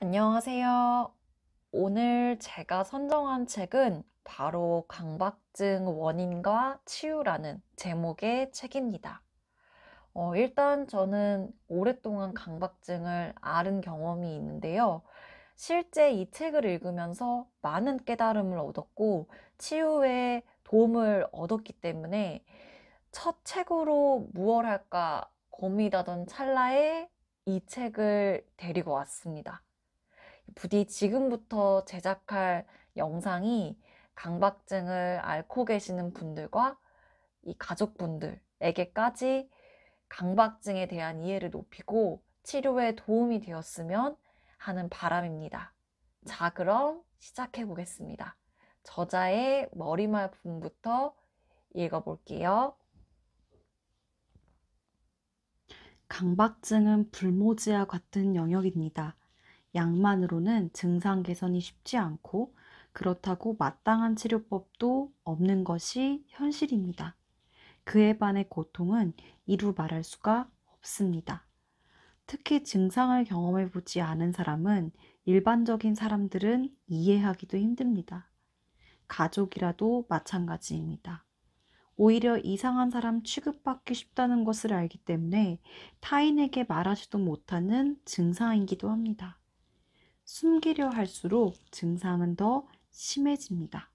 안녕하세요. 오늘 제가 선정한 책은 바로 강박증 원인과 치유라는 제목의 책입니다. 일단 저는 오랫동안 강박증을 앓은 경험이 있는데요. 실제 이 책을 읽으면서 많은 깨달음을 얻었고 치유에 도움을 얻었기 때문에 첫 책으로 무얼 할까 고민하던 찰나에 이 책을 데리고 왔습니다. 부디 지금부터 제작할 영상이 강박증을 앓고 계시는 분들과 이 가족분들에게까지 강박증에 대한 이해를 높이고 치료에 도움이 되었으면 하는 바람입니다. 자, 그럼 시작해 보겠습니다. 저자의 머리말 부분부터 읽어볼게요. 강박증은 불모지와 같은 영역입니다. 약만으로는 증상 개선이 쉽지 않고 그렇다고 마땅한 치료법도 없는 것이 현실입니다. 그에 반해 고통은 이루 말할 수가 없습니다. 특히 증상을 경험해 보지 않은 사람은 일반적인 사람들은 이해하기도 힘듭니다. 가족이라도 마찬가지입니다. 오히려 이상한 사람 취급받기 쉽다는 것을 알기 때문에 타인에게 말하지도 못하는 증상이기도 합니다. 숨기려 할수록 증상은 더 심해집니다.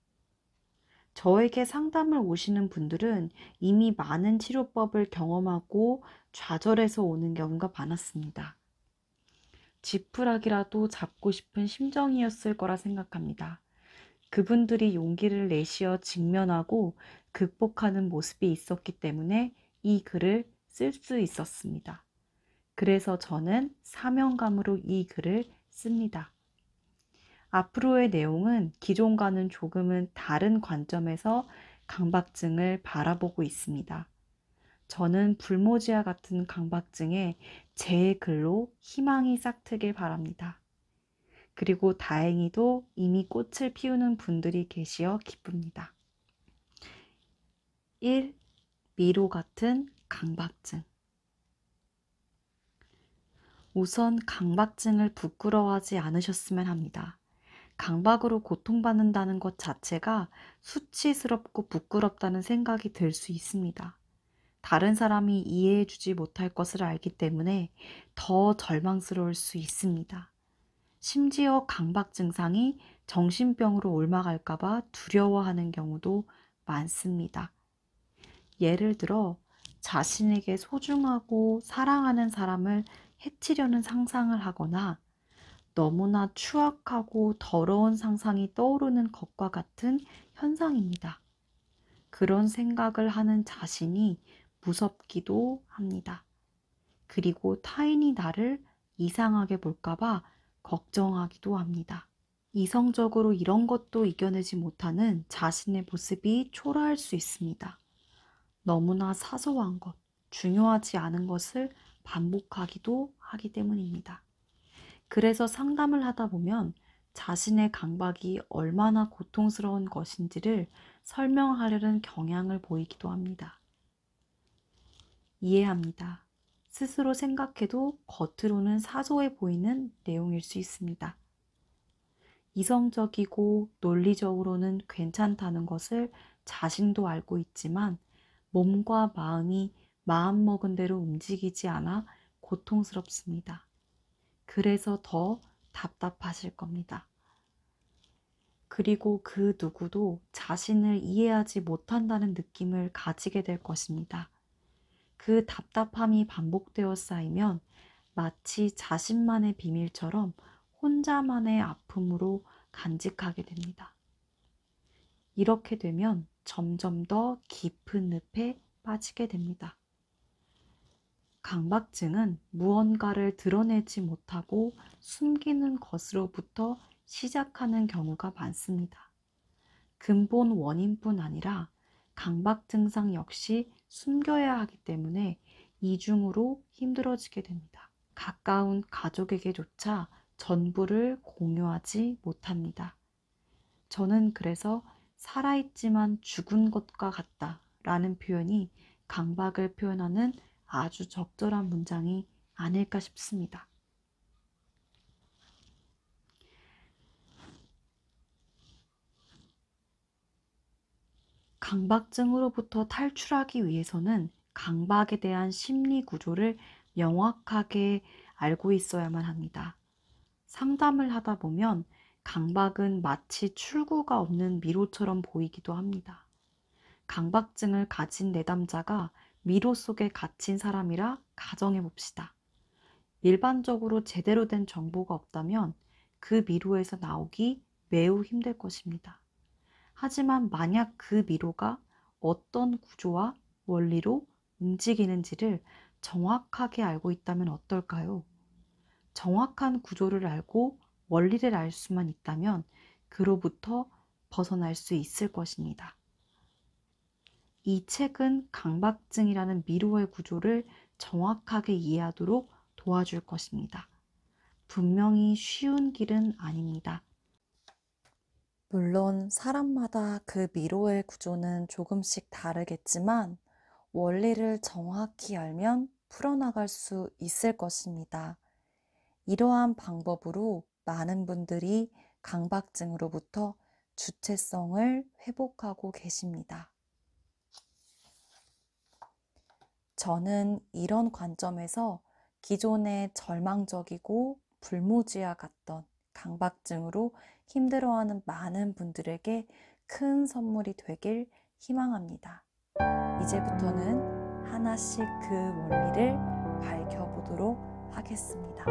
저에게 상담을 오시는 분들은 이미 많은 치료법을 경험하고 좌절해서 오는 경우가 많았습니다. 지푸라기라도 잡고 싶은 심정이었을 거라 생각합니다. 그분들이 용기를 내쉬어 직면하고 극복하는 모습이 있었기 때문에 이 글을 쓸 수 있었습니다. 그래서 저는 사명감으로 이 글을 씁니다. 앞으로의 내용은 기존과는 조금은 다른 관점에서 강박증을 바라보고 있습니다. 저는 불모지와 같은 강박증에 제 글로 희망이 싹트길 바랍니다. 그리고 다행히도 이미 꽃을 피우는 분들이 계시어 기쁩니다. 1. 미로 같은 강박증. 우선 강박증을 부끄러워하지 않으셨으면 합니다. 강박으로 고통받는다는 것 자체가 수치스럽고 부끄럽다는 생각이 들 수 있습니다. 다른 사람이 이해해주지 못할 것을 알기 때문에 더 절망스러울 수 있습니다. 심지어 강박 증상이 정신병으로 옮아갈까봐 두려워하는 경우도 많습니다. 예를 들어 자신에게 소중하고 사랑하는 사람을 해치려는 상상을 하거나 너무나 추악하고 더러운 상상이 떠오르는 것과 같은 현상입니다. 그런 생각을 하는 자신이 무섭기도 합니다. 그리고 타인이 나를 이상하게 볼까봐 걱정하기도 합니다. 이성적으로 이런 것도 이겨내지 못하는 자신의 모습이 초라할 수 있습니다. 너무나 사소한 것, 중요하지 않은 것을 반복하기도 하기 때문입니다. 그래서 상담을 하다 보면 자신의 강박이 얼마나 고통스러운 것인지를 설명하려는 경향을 보이기도 합니다. 이해합니다. 스스로 생각해도 겉으로는 사소해 보이는 내용일 수 있습니다. 이성적이고 논리적으로는 괜찮다는 것을 자신도 알고 있지만 몸과 마음이 마음먹은 대로 움직이지 않아 고통스럽습니다. 그래서 더 답답하실 겁니다. 그리고 그 누구도 자신을 이해하지 못한다는 느낌을 가지게 될 것입니다. 그 답답함이 반복되어 쌓이면 마치 자신만의 비밀처럼 혼자만의 아픔으로 간직하게 됩니다. 이렇게 되면 점점 더 깊은 늪에 빠지게 됩니다. 강박증은 무언가를 드러내지 못하고 숨기는 것으로부터 시작하는 경우가 많습니다. 근본 원인뿐 아니라 강박 증상 역시 숨겨야 하기 때문에 이중으로 힘들어지게 됩니다. 가까운 가족에게조차 전부를 공유하지 못합니다. 저는 그래서 살아있지만 죽은 것과 같다 라는 표현이 강박을 표현하는 아주 적절한 문장이 아닐까 싶습니다. 강박증으로부터 탈출하기 위해서는 강박에 대한 심리 구조를 명확하게 알고 있어야만 합니다. 상담을 하다 보면 강박은 마치 출구가 없는 미로처럼 보이기도 합니다. 강박증을 가진 내담자가 미로 속에 갇힌 사람이라 가정해 봅시다. 일반적으로 제대로 된 정보가 없다면 그 미로에서 나오기 매우 힘들 것입니다. 하지만 만약 그 미로가 어떤 구조와 원리로 움직이는지를 정확하게 알고 있다면 어떨까요? 정확한 구조를 알고 원리를 알 수만 있다면 그로부터 벗어날 수 있을 것입니다. 이 책은 강박증이라는 미로의 구조를 정확하게 이해하도록 도와줄 것입니다. 분명히 쉬운 길은 아닙니다. 물론 사람마다 그 미로의 구조는 조금씩 다르겠지만 원리를 정확히 알면 풀어나갈 수 있을 것입니다. 이러한 방법으로 많은 분들이 강박증으로부터 주체성을 회복하고 계십니다. 저는 이런 관점에서 기존의 절망적이고 불모지와 같던 강박증으로 힘들어하는 많은 분들에게 큰 선물이 되길 희망합니다. 이제부터는 하나씩 그 원리를 밝혀보도록 하겠습니다.